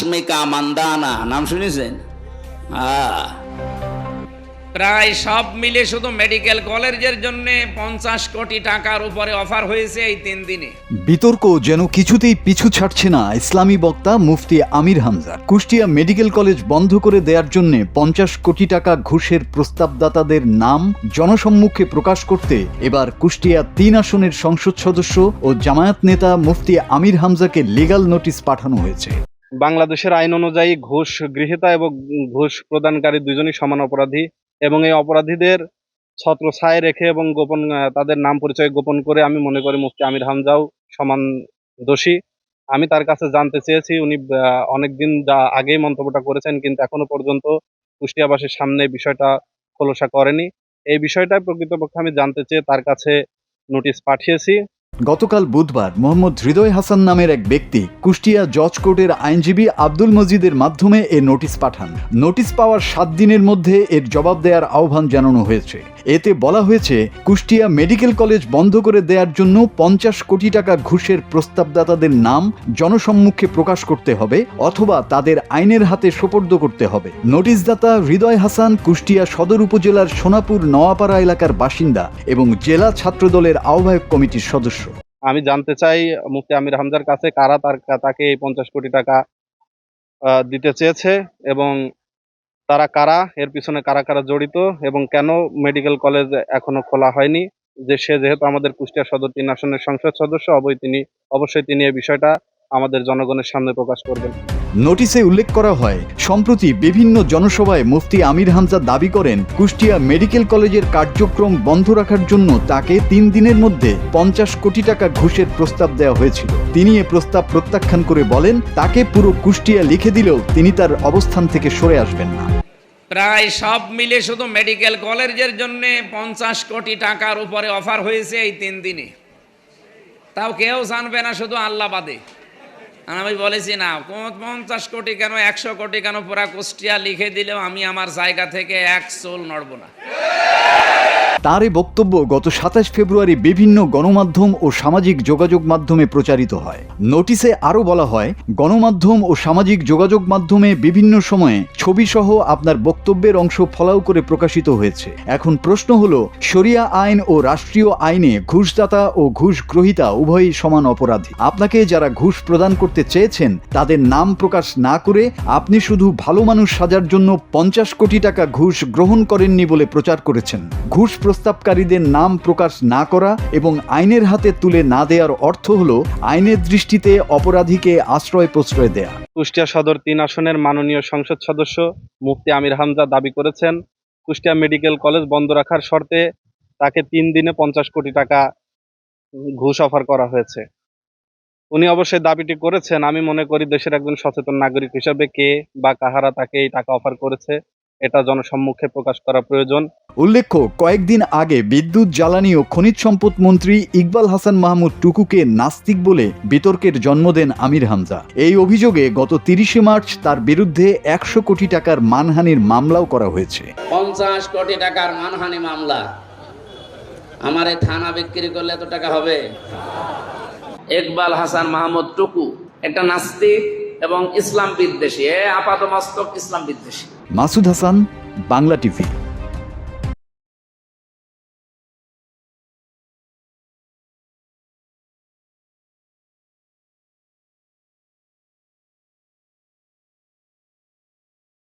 রাশমিকা মান্দানা নাম শুনেছেন? প্রায় সব মিলে শুধু মেডিকেল কলেজের জন্য 50 কোটি টাকার উপরে অফার হয়েছে এই 3 দিনে। বিতর্ক যেন কিছুতেই পিছু ছাড়ছে না ইসলামী বক্তা মুফতি আমির হামজা। কুষ্টিয়া মেডিকেল কলেজ বন্ধ করে দেওয়ার জন্য 50 কোটি টাকা ঘুষের প্রস্তাবদাতাদের নাম জনসম্মুখে প্রকাশ করতে এবার কুষ্টিয়া 3 আসনের সংসদ সদস্য ও জামায়াত নেতা মুফতি আমির হামজাকে লিগ্যাল নোটিশ পাঠানো হয়েছে। বাংলাদেশের আইন অনুযায়ী ঘুষ গৃহীতা এবং ঘুষ প্রদানকারী দুজনই সমান অপরাধী, এবং এই অপরাধীদের ছত্রছায়ায় রেখে এবং গোপন তাদের নাম পরিচয় গোপন করে আমি মনে করি মুফতি আমির হামজাও সমান দোষী। আমি তার কাছে জানতে চেয়েছি, উনি অনেকদিন আগেই মন্তব্যটা করেছেন, কিন্তু এখনো পর্যন্ত কুষ্টিয়াবাসীর সামনে বিষয়টা খোলসা করেনি। এই বিষয়টাই প্রকৃতপক্ষে আমি জানতে চেয়ে তার কাছে নোটিশ পাঠিয়েছি। গতকাল বুধবার মোহাম্মদ হৃদয় হাসান নামের এক ব্যক্তি কুষ্টিয়া জজ কোর্টের আইনজীবী আব্দুল মজিদের মাধ্যমে এ নোটিশ পাঠান। নোটিশ পাওয়ার 7 দিনের মধ্যে এর জবাব দেওয়ার আহ্বান জানানো হয়েছে। এতে বলা হয়েছে, কুষ্টিয়া মেডিকেল কলেজ বন্ধ করে দেওয়ার জন্য 50 কোটি টাকা ঘুষের প্রস্তাবদাতাদের নাম জনসম্মুখে প্রকাশ করতে হবে অথবা তাদের আইনের হাতে সোপর্দ করতে হবে। নোটিশদাতা হৃদয় হাসান কুষ্টিয়া সদর উপজেলার সোনাপুর নওয়াপাড়া এলাকার বাসিন্দা এবং জেলা ছাত্রদলের আহ্বায়ক কমিটির সদস্য। আমি জানতে চাই মুফতি আমির হামজার কাছে কারা তাকে এই 50 কোটি টাকা দিতে চেয়েছে এবং তারা কারা, এর পিছনে কারা কারা জড়িত এবং কেন মেডিকেল কলেজ এখনো খোলা হয়নি। সে যেহেতু আমাদের কুষ্টিয়া সদর 3 আসনের সংসদ সদস্য, অবশ্যই তিনি এই বিষয়টা আমাদের জনগণের সামনে প্রকাশ করবেন। নোটিশে উল্লেখ করা হয়, সম্প্রতি বিভিন্ন জনসভায় মুফতি আমির হামজা দাবি করেন কুষ্টিয়া মেডিকেল কলেজের কার্যক্রম বন্ধ রাখার জন্য তাকে 3 দিনের মধ্যে 50 কোটি টাকা ঘুষের প্রস্তাব দেওয়া হয়েছিল। তিনি এ প্রস্তাব প্রত্যাখ্যান করে বলেন, তাকে পুরো কুষ্টিয়া লিখে দিলেও তিনি তার অবস্থান থেকে সরে আসবেন না। প্রায় সব মিলে শুধু মেডিকেল কলেজের জন্য 50 কোটি টাকার উপরে অফার হয়েছে এই 3 দিনে। তাও কেউ জানবে না, শুধু আল্লাহ বাদে। আমি বলেছি না 50 কোটি কেন 100 কোটি কেন, পুরা কুষ্টিয়া লিখে দিলেও আমি আমার জায়গা থেকে এক চুল নড়ব না। তার এই বক্তব্য গত 27 ফেব্রুয়ারি বিভিন্ন গণমাধ্যম ও সামাজিক যোগাযোগ মাধ্যমে প্রচারিত হয়। নোটিশে আরও বলা হয়, গণমাধ্যম ও সামাজিক যোগাযোগ মাধ্যমে বিভিন্ন সময়ে ছবিসহ আপনার বক্তব্যের অংশ ফলাও করে প্রকাশিত হয়েছে। এখন প্রশ্ন হলো, শরিয়া আইন ও রাষ্ট্রীয় আইনে ঘুষদাতা ও ঘুষ গ্রহীতা উভয়ই সমান অপরাধী। আপনাকে যারা ঘুষ প্রদান করতে চেয়েছেন তাদের নাম প্রকাশ না করে আপনি শুধু ভালো মানুষ সাজার জন্য 50 কোটি টাকা ঘুষ গ্রহণ করেননি বলে প্রচার করেছেন। ঘুষ প্রস্তাবকারীদের নাম প্রকাশ না করা এবং আইনের হাতে তুলে না দেওয়ার অর্থ হলো আইনের দৃষ্টিতে অপরাধীকে আশ্রয় প্রশ্রয় দেয়া। কুষ্টিয়া সদর 3 আসনের মাননীয় সংসদ সদস্য মুফতি আমির হামজা দাবি করেছেন, কুষ্টিয়া মেডিকেল কলেজ বন্ধ রাখার শর্তে তাকে 3 দিনে 50 কোটি টাকা ঘুষ অফার করা হয়েছে। উনি অবশ্যই দাবিটি করেছেন। আমি মনে করি দেশের একজন সচেতন নাগরিক হিসেবে কে বা কাহারা তাকে এই টাকা অফার করেছে এটা জনসম্মুখে প্রকাশ করা প্রয়োজন। উল্লেখ্য, কয়েকদিন আগে বিদ্যুৎ, জ্বালানি ও খনিজ সম্পদ মন্ত্রী ইকবাল হাসান মাহমুদ টুকুকে নাস্তিক বলে বিতর্কের জন্ম দেন আমির হামজা। এই অভিযোগে গত 30 মার্চ তার বিরুদ্ধে 100 কোটি টাকার মানহানির মামলাও করা হয়েছে। 50 কোটি টাকার মানহানি মামলা, আমার এই থানা বিক্রি করলে এত টাকা হবে? ইকবাল হাসান মাহমুদ টুকু একটা নাস্তিক এবং ইসলাম বিদ্বেষী, আপাতমস্তক ইসলাম বিদ্বেষী। মাসুদ হাসান, বাংলা টিভি।